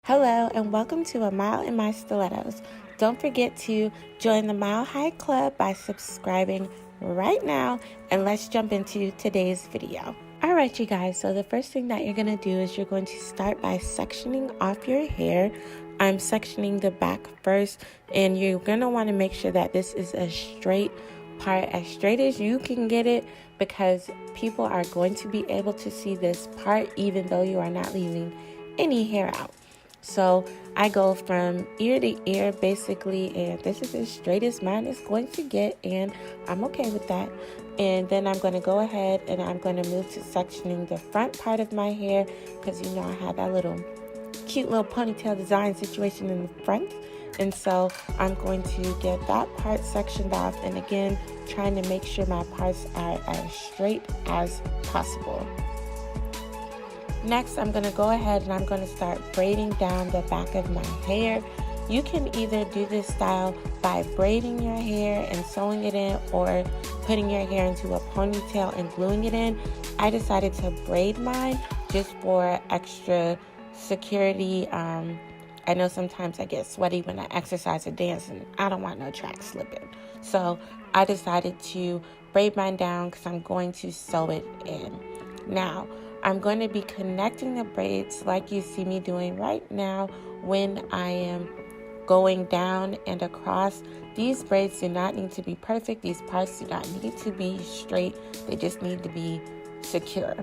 Hello and welcome to A Mile in My Stilettos. Don't forget to join the Mile High Club by subscribing right now, and let's jump into today's video. Alright you guys, so the first thing that you're going to do is you're going to start by sectioning off your hair. I'm sectioning the back first, and you're going to want to make sure that this is a straight part, as straight as you can get it, because people are going to be able to see this part even though you are not leaving any hair out. So I go from ear to ear basically, and this is as straight as mine is going to get, and I'm okay with that. And then I'm going to go ahead and I'm going to move to sectioning the front part of my hair, because you know I have that little cute little ponytail design situation in the front. And so I'm going to get that part sectioned off, and again trying to make sure my parts are as straight as possible. Next, I'm going to go ahead and I'm going to start braiding down the back of my hair. You can either do this style by braiding your hair and sewing it in, or putting your hair into a ponytail and gluing it in. I decided to braid mine just for extra security. I know sometimes I get sweaty when I exercise or dance, and I don't want no track slipping. So I decided to braid mine down because I'm going to sew it in. Now, I'm going to be connecting the braids like you see me doing right now when I am going down and across. These braids do not need to be perfect. These parts do not need to be straight. They just need to be secure.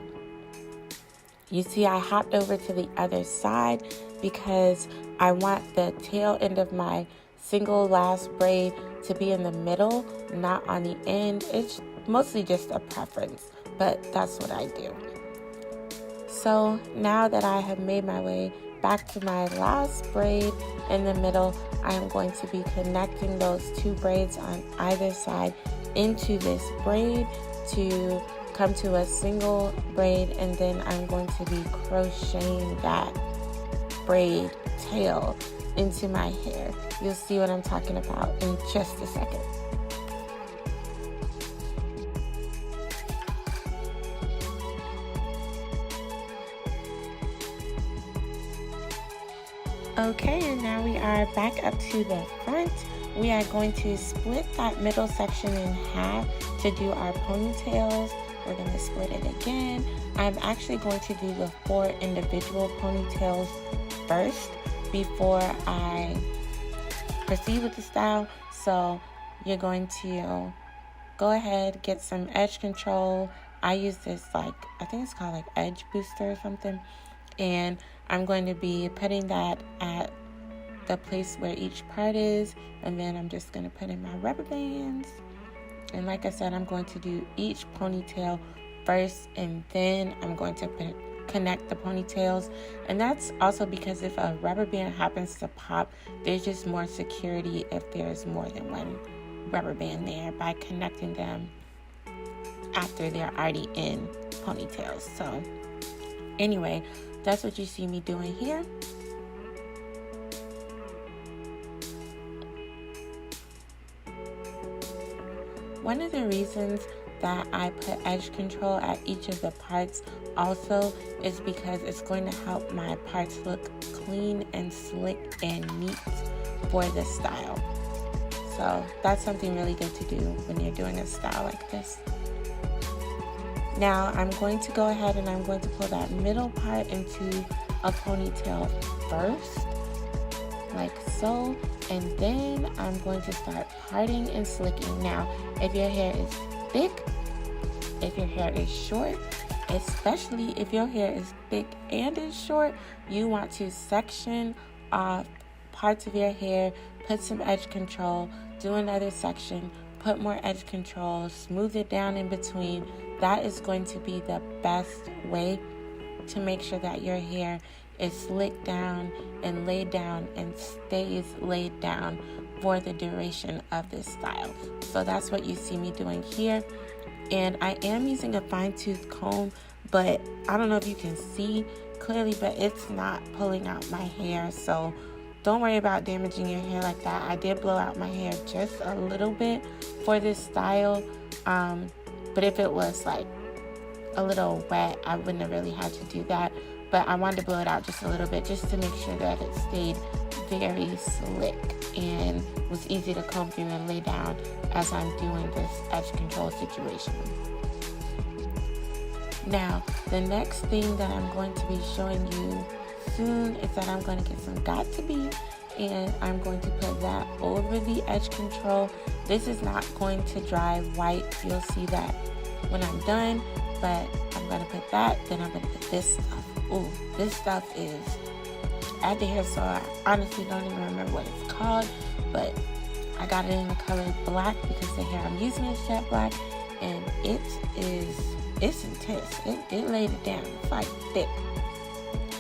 You see, I hopped over to the other side because I want the tail end of my single last braid to be in the middle, not on the end. It's mostly just a preference, but that's what I do. So now that I have made my way back to my last braid in the middle, I am going to be connecting those two braids on either side into this braid to come to a single braid, and then I'm going to be crocheting that braid tail into my hair. You'll see what I'm talking about in just a second. Okay, and now we are back up to the front. We are going to split that middle section in half to do our ponytails. We're going to split it again. I'm actually going to do the 4 individual ponytails first before I proceed with the style. So you're going to go ahead, get some edge control. I use this I think it's called edge booster or something. And I'm going to be putting that at the place where each part is, and then I'm just going to put in my rubber bands. And like I said, I'm going to do each ponytail first, and then I'm going to connect the ponytails. And that's also because if a rubber band happens to pop, there's just more security if there's more than one rubber band there by connecting them after they're already in ponytails. So anyway, that's what you see me doing here. One of the reasons that I put edge control at each of the parts also is because it's going to help my parts look clean and slick and neat for this style. So that's something really good to do when you're doing a style like this. Now I'm going to go ahead and I'm going to pull that middle part into a ponytail first, like so, and then I'm going to start parting and slicking. Now, if your hair is thick, if your hair is short, especially if your hair is thick and is short, you want to section off parts of your hair, put some edge control, do another section, put more edge control, smooth it down in between. That is going to be the best way to make sure that your hair is slicked down and laid down and stays laid down for the duration of this style. So that's what you see me doing here. And I am using a fine-tooth comb, but I don't know if you can see clearly, but it's not pulling out my hair. So don't worry about damaging your hair like that. I did blow out my hair just a little bit for this style. But if it was a little wet, I wouldn't have really had to do that. but I wanted to blow it out just a little bit just to make sure that it stayed very slick and was easy to comb through and lay down as I'm doing this edge control situation. Now, the next thing that I'm going to be showing you soon is that I'm going to get some Got2b, and I'm going to put that over the edge control. This is not going to dry white. You'll see that when I'm done, but I'm going to put that, then I'm going to put this stuff. Ooh, this stuff is at the hair, so I honestly don't even remember what it's called, but I got it in the color black because the hair I'm using is jet black, and it's intense. It laid it down. It's like thick.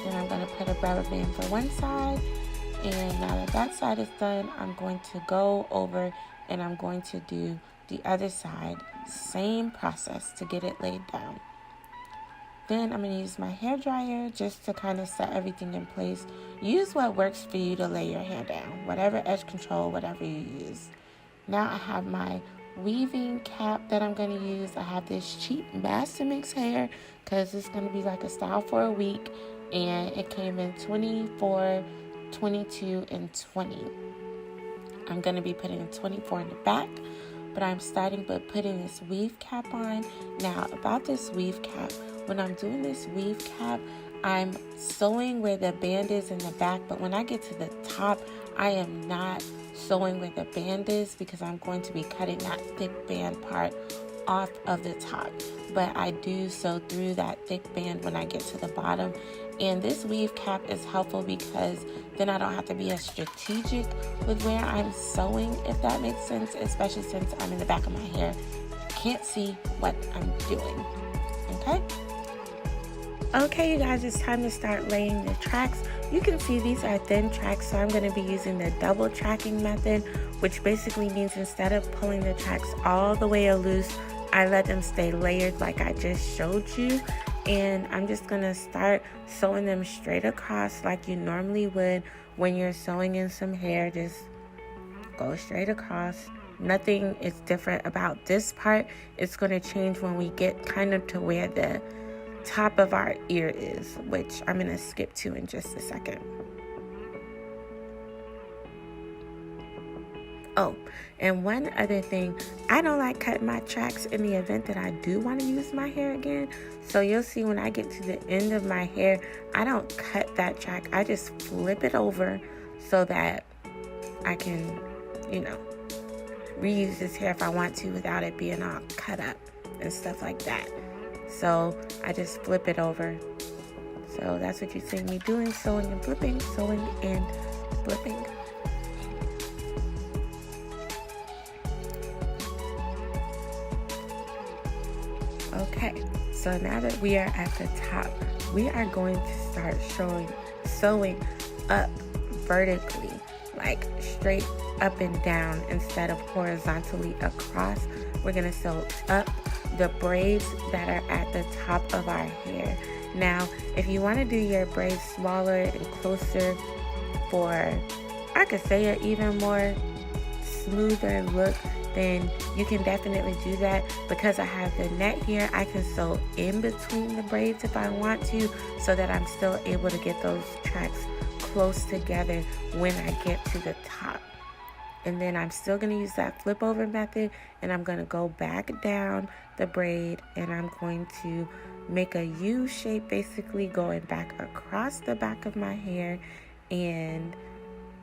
Then I'm going to put a rubber band for one side, and now that side is done, I'm going to go over and I'm going to do the other side. Same process to get it laid down. Then I'm going to use my hair dryer just to kind of set everything in place. Use what works for you to lay your hair down. Whatever edge control, whatever you use. Now I have my weaving cap that I'm going to use. I have this cheap Master Mix hair because it's going to be like a style for a week. And it came in 24, 22, and 20. I'm going to be putting 24 in the back. But I'm starting by putting this weave cap on. Now about this weave cap, when I'm doing this weave cap, I'm sewing where the band is in the back, but when I get to the top, I am not sewing where the band is because I'm going to be cutting that thick band part off of the top. But I do sew through that thick band when I get to the bottom. And this weave cap is helpful because then I don't have to be as strategic with where I'm sewing, if that makes sense, especially since I'm in the back of my hair. Can't see what I'm doing. Okay, you guys, it's time to start laying the tracks. You can see these are thin tracks, so I'm going to be using the double tracking method, which basically means instead of pulling the tracks all the way loose, I let them stay layered like I just showed you. And I'm just going to start sewing them straight across like you normally would when you're sewing in some hair. Just go straight across. Nothing is different about this part. It's going to change when we get kind of to where the top of our ear is, which I'm going to skip to in just a second. Oh, and one other thing, I don't like cutting my tracks in the event that I do want to use my hair again. So you'll see when I get to the end of my hair, I don't cut that track. I just flip it over so that I can, reuse this hair if I want to without it being all cut up and stuff like that. So I just flip it over. So that's what you see me doing, sewing and flipping, sewing and flipping. Okay, so now that we are at the top, we are going to start sewing up vertically, like straight up and down instead of horizontally across. We're going to sew up the braids that are at the top of our hair. Now, if you want to do your braids smaller and closer for, I could say, an even more smoother look, then you can definitely do that. Because I have the net here, I can sew in between the braids if I want to, so that I'm still able to get those tracks close together when I get to the top. And then I'm still going to use that flip over method, and I'm going to go back down the braid, and I'm going to make a U shape, basically going back across the back of my hair, and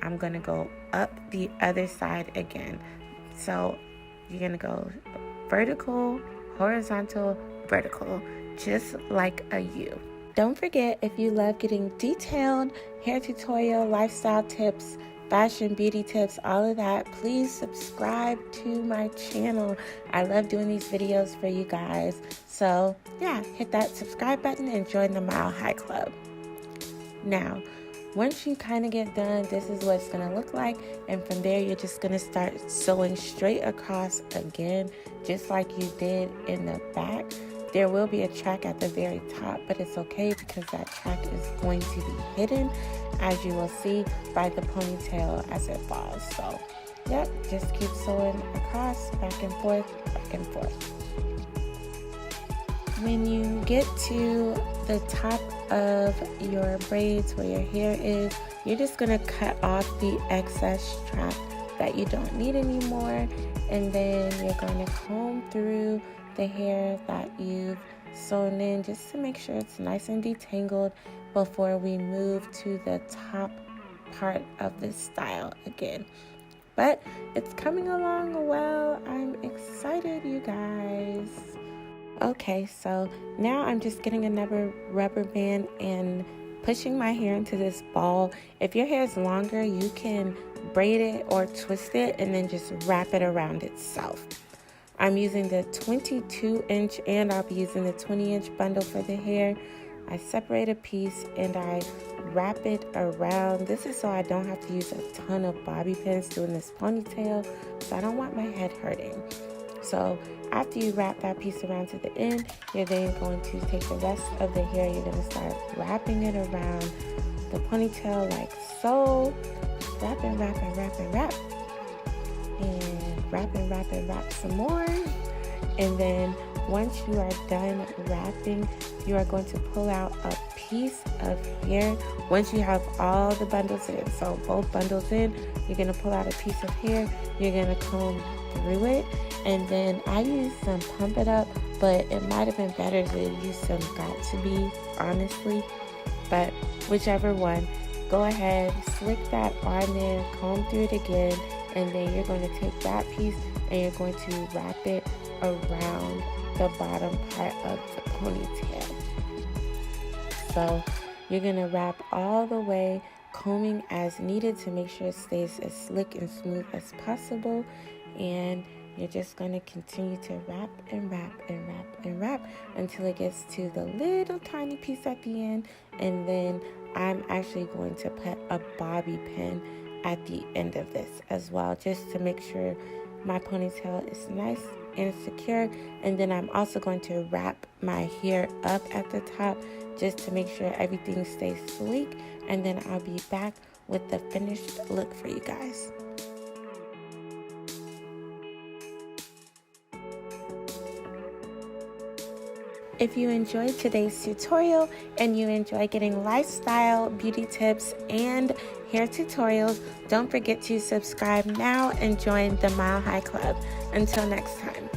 I'm going to go up the other side again. So you're going to go vertical, horizontal, vertical, just like a U. Don't forget, if you love getting detailed hair tutorial, lifestyle tips, fashion, beauty tips, all of that, please subscribe to my channel. I love doing these videos for you guys. So yeah, hit that subscribe button and join the Mile High Club. Now, once you kind of get done, this is what it's going to look like. And from there, you're just going to start sewing straight across again, just like you did in the back. There will be a track at the very top, but it's okay because that track is going to be hidden, as you will see by the ponytail as it falls. So, yep, just keep sewing across, back and forth, back and forth. When you get to the top of your braids where your hair is, you're just going to cut off the excess strap that you don't need anymore, and then you're going to comb through the hair that you've sewn in just to make sure it's nice and detangled before we move to the top part of this style again. But it's coming along well. I'm excited, you guys. Okay, so now I'm just getting another rubber band and pushing my hair into this ball. If your hair is longer, you can braid it or twist it and then just wrap it around itself. I'm using the 22-inch and I'll be using the 20-inch bundle for the hair. I separate a piece and I wrap it around. This is so I don't have to use a ton of bobby pins doing this ponytail, so I don't want my head hurting. So after you wrap that piece around to the end, you're then going to take the rest of the hair. You're going to start wrapping it around the ponytail like so. Wrap and wrap and wrap and wrap. And wrap and wrap and wrap some more. And then once you are done wrapping, you are going to pull out a piece of hair. Once you have all the bundles in, so both bundles in, you're going to pull out a piece of hair. You're going to comb through it. And then I use some Pump It Up, but it might have been better to use some Got To Be, honestly. But whichever one, go ahead, slick that on there, comb through it again, and then you're going to take that piece and you're going to wrap it around the bottom part of the ponytail. So you're going to wrap all the way, combing as needed to make sure it stays as slick and smooth as possible. And you're just going to continue to wrap and wrap and wrap and wrap until it gets to the little tiny piece at the end. And then I'm actually going to put a bobby pin at the end of this as well, just to make sure my ponytail is nice and secure. And then I'm also going to wrap my hair up at the top just to make sure everything stays sleek. And then I'll be back with the finished look for you guys. If you enjoyed today's tutorial and you enjoy getting lifestyle, beauty tips, and hair tutorials, don't forget to subscribe now and join the Mile High Club. Until next time.